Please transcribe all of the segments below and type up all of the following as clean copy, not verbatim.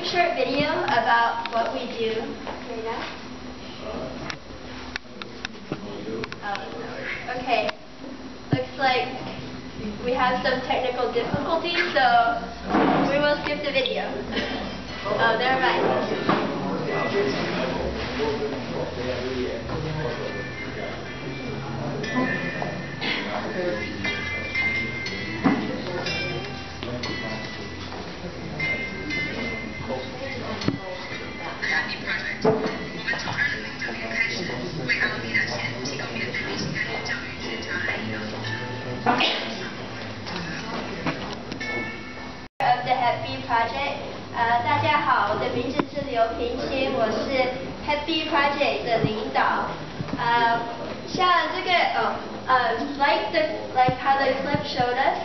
short video about what we do right now. Okay, looks like we have some technical difficulties, so we will skip the video. Oh, never mind. Of the Happy Project， 大家好，我的名字是刘平欣，我是 Happy Project 的领导。像这个like how the clip showed us,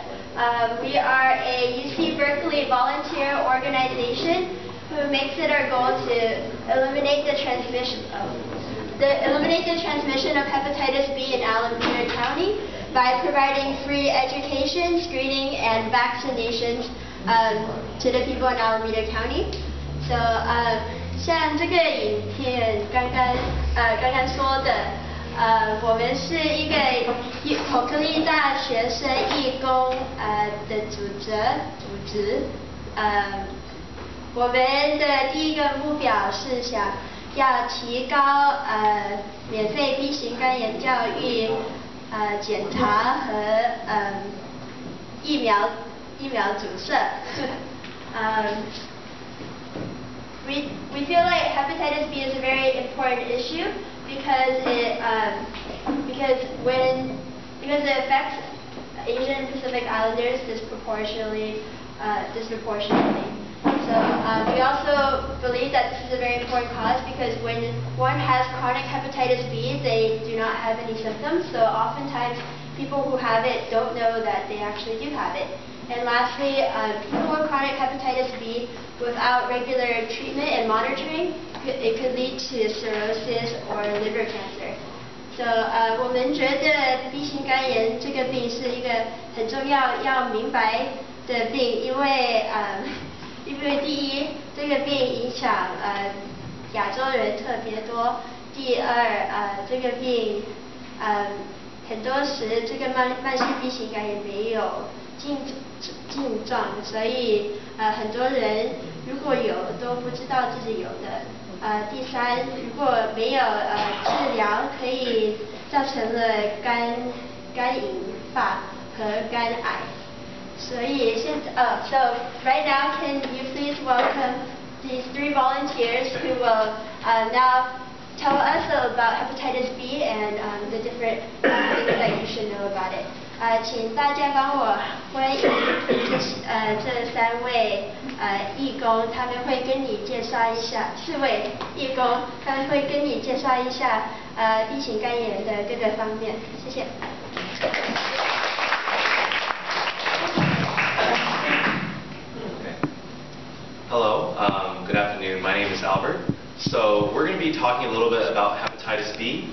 we are a UC Berkeley volunteer organization who makes it our goal to eliminate the transmission of hepatitis B in Alameda County by providing free education, screening, and vaccinations to the people in Alameda County. So, 像这个影片刚刚说的，我们是一个巧克力大学生义工的组织，我们的第一个目标是想要提高免费 B 型肝炎教育、检查和疫苗注射。We feel like hepatitis B is a very important issue because it affects Asian Pacific Islanders disproportionately. So we also believe that this is a very important cause because when one has chronic hepatitis B, they do not have any symptoms. So oftentimes people who have it don't know that they actually do have it. And lastly, people with chronic hepatitis B without regular treatment and monitoring, it could lead to cirrhosis or liver cancer. So 我们觉得 B 型肝炎这个病是一个很重要明白的病，因为第一，这个病影响亚洲人特别多；第二，这个病很多时这个慢性 B 型肝炎没有症状，所以很多人如果有都不知道自己有的。第三，如果没有治疗，可以造成了肝硬化和肝癌。所以so right now, can you please welcome these 3 volunteers who will now tell us about hepatitis B and the different things that you should know about it. 请大家帮我欢迎这3位义工，他们会跟你介绍一下4位义工，他们会跟你介绍一下B 型肝炎的各个方面。谢谢。Hello, good afternoon. My name is Albert. So we're going to be talking a little bit about hepatitis B,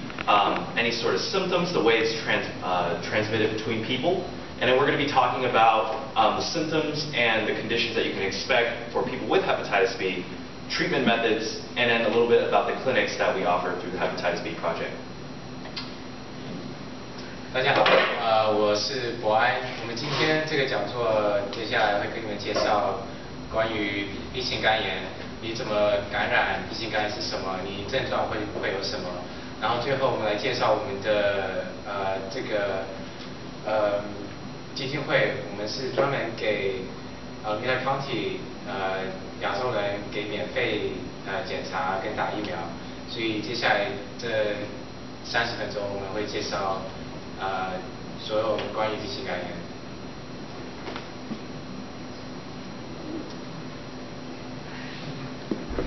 any sort of symptoms, the way it's transmitted between people, and then we're going to be talking about the symptoms and the conditions that you can expect for people with hepatitis B, treatment methods, and then a little bit about the clinics that we offer through the Hepatitis B Project. 大家好，我是博安。我们今天这个讲座接下来会跟你们介绍关于 B 型肝炎，你怎么感染 B 型肝炎是什么，你症状会有什么，然后最后我们来介绍我们的这个基金会，我们是专门给Alameda County 亚洲人给免费检查跟打疫苗，所以接下来这30分钟我们会介绍所有关于 B 型肝炎。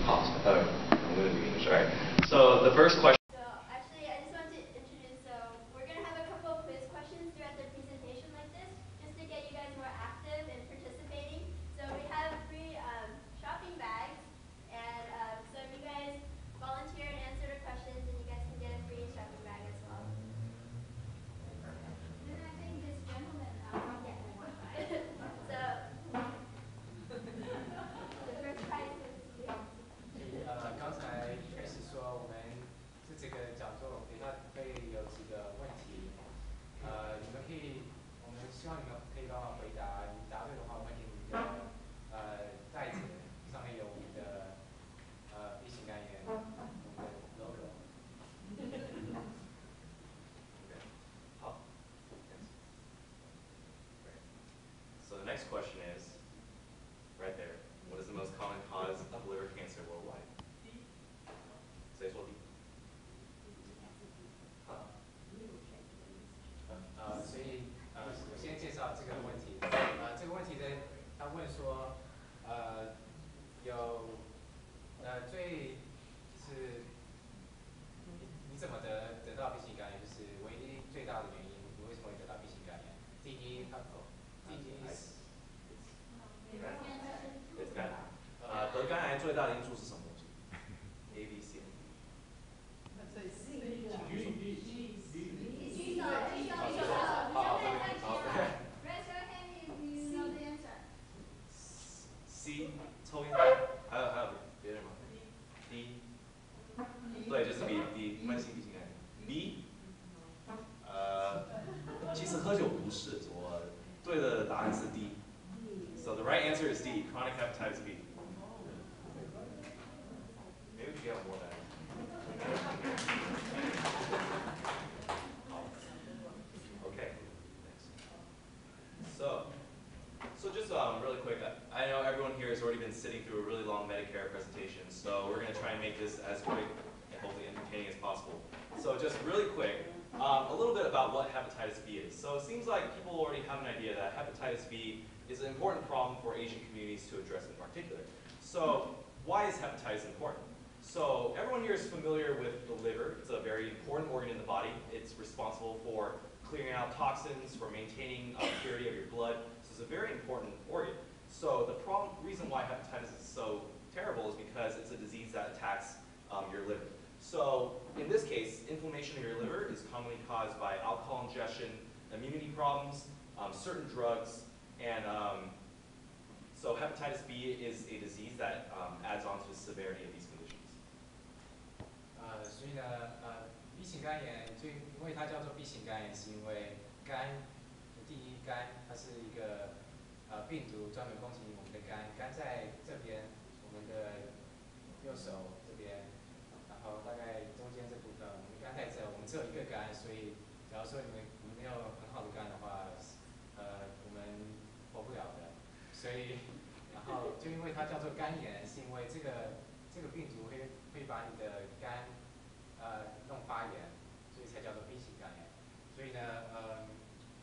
I'm going to do English, right? So the first question. So actually, I just want to introduce. So we're going to have a couple of quiz questions throughout the presentation like this, just to get you guys more active and participating. So we have free shopping bags, and so if you guys volunteer and answer the questions, then you guys can get a free shopping bag as well. Then I think this gentleman probably will want, right? So the first prize is 希望你们可以帮忙回答，你答对的话，我会给你一个袋子，上面有我们的B 型肝炎，我们的 logo。Okay. 好。Great. So the next question is, right there, what is the most common cause of liver cancer worldwide? 谁说 D？ 所以我先介绍这个问题。这个问题呢，他问说，有最就是你怎么得到 B 型肝炎？就是唯一最大的原因，你为什么会得到 B 型肝炎？第一，得肝癌最大的因素是什么东西？A、B、C。Raise your hand if you know the answer. C 抽烟，还有别人吗 ？D， 对，就是 B 慢性 B 型肝炎。B， 其实喝酒不是，我对的答案是 D。So the right answer is D, chronic hepatitis B. Maybe we should get more than. Okay. So just really quick, I know everyone here has already been sitting through a really long Medicare presentation, so we're going to try and make this as quick and hopefully entertaining as possible. So just really quick, a little bit about what hepatitis B is. So it seems like people already have an idea that hepatitis B is an important problem for Asian communities to address in particular. So why is hepatitis important? So everyone here is familiar with the liver. It's a very important organ in the body. It's responsible for clearing out toxins, for maintaining purity of your blood. So it's a very important organ. So the reason why hepatitis is so terrible is because it's a disease that attacks your liver. So in this case, inflammation of your liver is commonly caused by alcohol ingestion, immunity problems, certain drugs, and so hepatitis B is a disease that adds on to the severity of these conditions. 所以呢，B 型肝炎因为它叫做 B 型肝炎，是因为肝第一肝它是一个病毒专门攻击我们的肝，肝在这边，我们的右手这边，然后大概中间这部分，我们肝在这，我们只有一个肝，所以假如说你们没有很好的肝的话，我们活不了的。所以，然后就因为它叫做肝炎，是因为这个病毒会把你的肝弄发炎，所以才叫做 B 型肝炎。所以呢，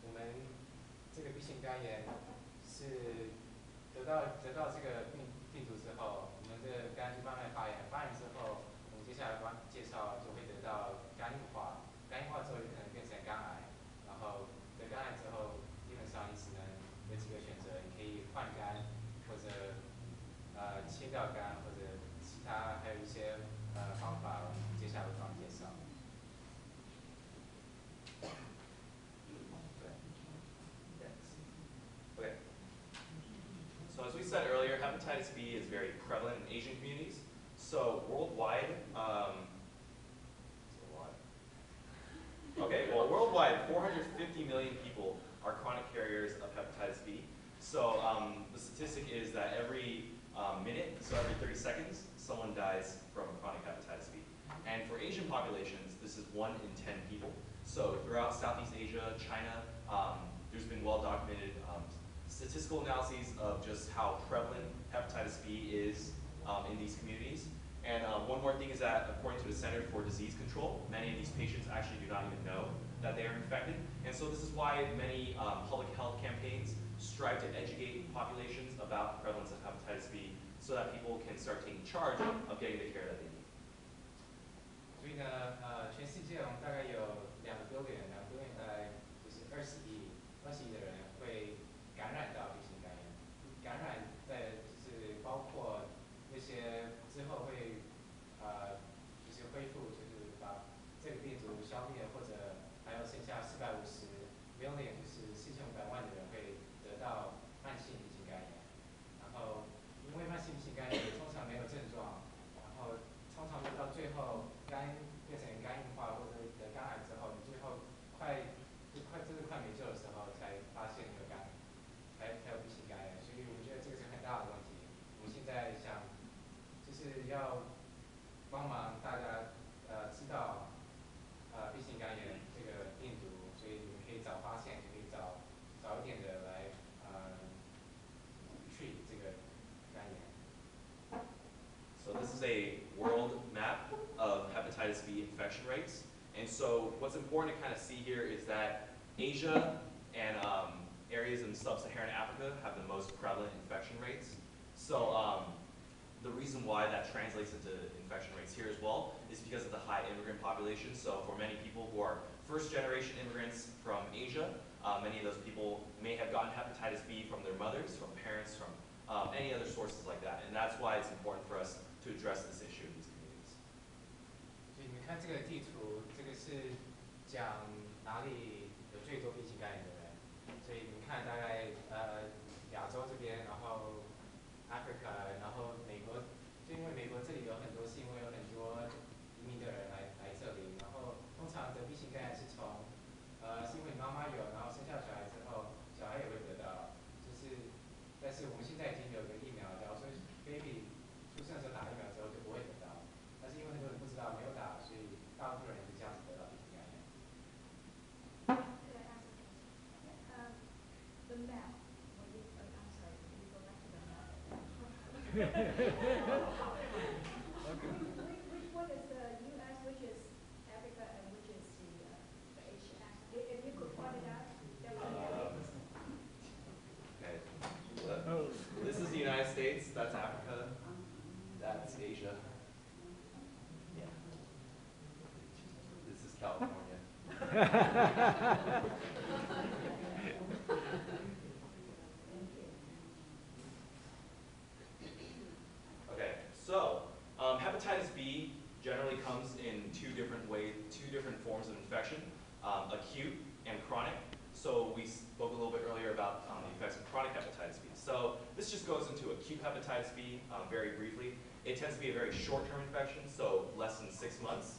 我们这个 B 型肝炎是得到这个病毒之后，我们的肝就慢慢发炎，发炎之后，我们接下来介绍就会得到肝硬化，肝硬化之后有可能变成肝癌，然后得肝癌之后，基本上你只能有几个选择，你可以换肝，或者切掉肝，或者其他还有一些方法，我们接下来会帮介绍。Okay. So as we said earlier, hepatitis B is very prevalent in Asian communities. So worldwide, okay, well worldwide, 450 million people are chronic carriers of hepatitis B. So the statistic is that every minute, so every 30 seconds, someone dies from chronic hepatitis B. And for Asian populations, this is 1 in 10 people. So throughout Southeast Asia, China, there's been well-documented statistical analyses of just how prevalent hepatitis B is in these communities. And one more thing is that according to the Center for Disease Control, many of these patients actually do not even know that they are infected. And so this is why many public health campaigns strive to educate populations about the prevalence of hepatitis B so that people can start taking charge of getting the care that they need. 所以呢，全世界我们大概有2 billion 大概就是20亿的人会感染到 B 型肝炎。感染的就是包括那些之后会就是恢复，就是把这个病毒消灭，或者还有剩下450 million 就是4500万的人会得到慢性 B 型肝炎。然后因为慢性 B 型肝炎通常没有症状，然后通常到最后肝变成肝硬化或者得肝癌之后，你最后真的快没救的时候，才发现你要帮忙大家知道B 型肝炎这个病毒，所以你们可以早发现，就可以早一点的来treat 这个肝炎。 So this is a world map of hepatitis B infection rates. And so what's important to kind of see here is that Asia and areas in sub-Saharan Africa have the most prevalent infection rates. So the reason why that translates into infection rates here as well is because of the high immigrant population. So for many people who are first-generation immigrants from Asia, many of those people may have gotten hepatitis B from their mothers, from parents, from any other sources like that. And that's why it's important for us to address this issue in these communities. 所以你们看这个地图，这个是讲哪里有最多 B 型肝炎的人。所以你们看大概亚洲这边，然后 Africa， 然后美国，就因为美国这里有很多，是因为有很多移民的人来这里，然后通常得 B 型肝炎是从是因为妈妈有，然后生下小孩之后，小孩也会得到，但是我们现在已经有个疫苗，假如说 baby 出生的时候打疫苗之后就不会得到，但是因为很多人不知道没有打，所以大部分人是这样子得到 B 型肝炎。The map. I'm sorry. Can we go back to the map? Which one is the U.S., which is Africa, and which is the Asia? If you could point it out, that would be great. Okay. This is the United States, that's Africa, that's Asia. This is California. Okay, so hepatitis B generally comes in two different forms of infection, acute and chronic. So we spoke a little bit earlier about the effects of chronic hepatitis B. So this just goes into acute hepatitis B very briefly. It tends to be a very short-term infection, so less than 6 months.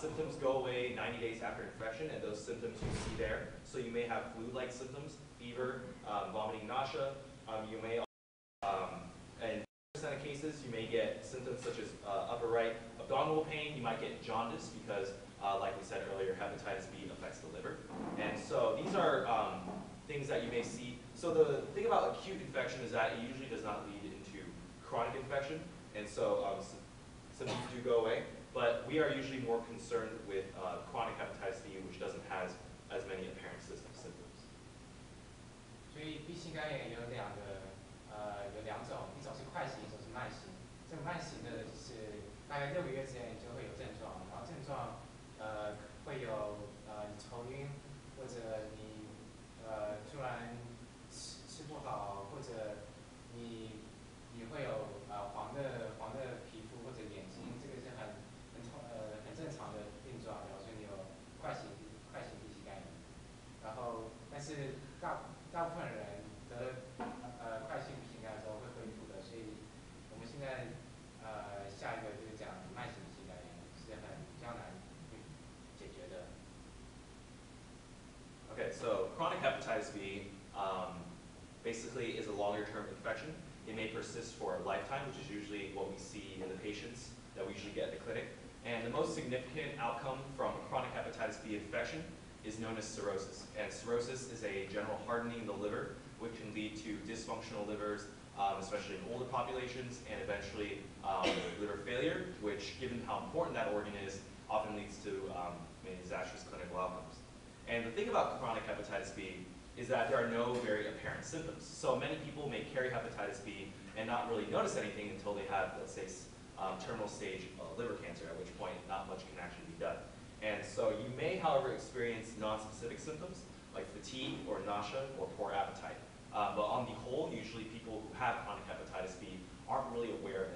Symptoms go away 90 days after infection, and those symptoms you see there. So you may have flu-like symptoms, fever, vomiting, nausea. You may, in 10% of cases, you may get symptoms such as upper right abdominal pain. You might get jaundice because, like we said earlier, hepatitis B affects the liver. And so these are things that you may see. So the thing about acute infection is that it usually does not lead into chronic infection. And so symptoms do go away. But we are usually more concerned with chronic hepatitis B, which doesn't have as many apparent symptoms. 所以 B 型肝炎有两种，一种是快型，一种是慢型。这种慢型的就是大概6个月之内就会有症状，然后症状会有你头晕，或者你突然吃不好，或者你会有黄的皮肤或者眼睛，这个是很正常的病状。比方说你有快型 B 型肝炎，然后但是大部分人得快性 B 型肝炎之后会恢复的，所以我们现在下一个就是讲慢性 B 型肝炎是很比较难解决的。Okay, so chronic hepatitis B basically is a longer-term infection. It may persist for a lifetime, which is usually what we see in the patients that we usually get in the clinic. And the most significant outcome from a chronic hepatitis B infection is known as cirrhosis. And cirrhosis is a general hardening of the liver, which can lead to dysfunctional livers, especially in older populations, and eventually liver failure, which, given how important that organ is, often leads to many disastrous clinical outcomes. And the thing about chronic hepatitis B is that there are no very apparent symptoms. So many people may carry hepatitis B and not really notice anything until they have, let's say, terminal stage liver cancer, at which point not much can actually be done. And so you may, however, experience non-specific symptoms like fatigue or nausea or poor appetite. But on the whole, usually people who have chronic hepatitis B aren't really aware of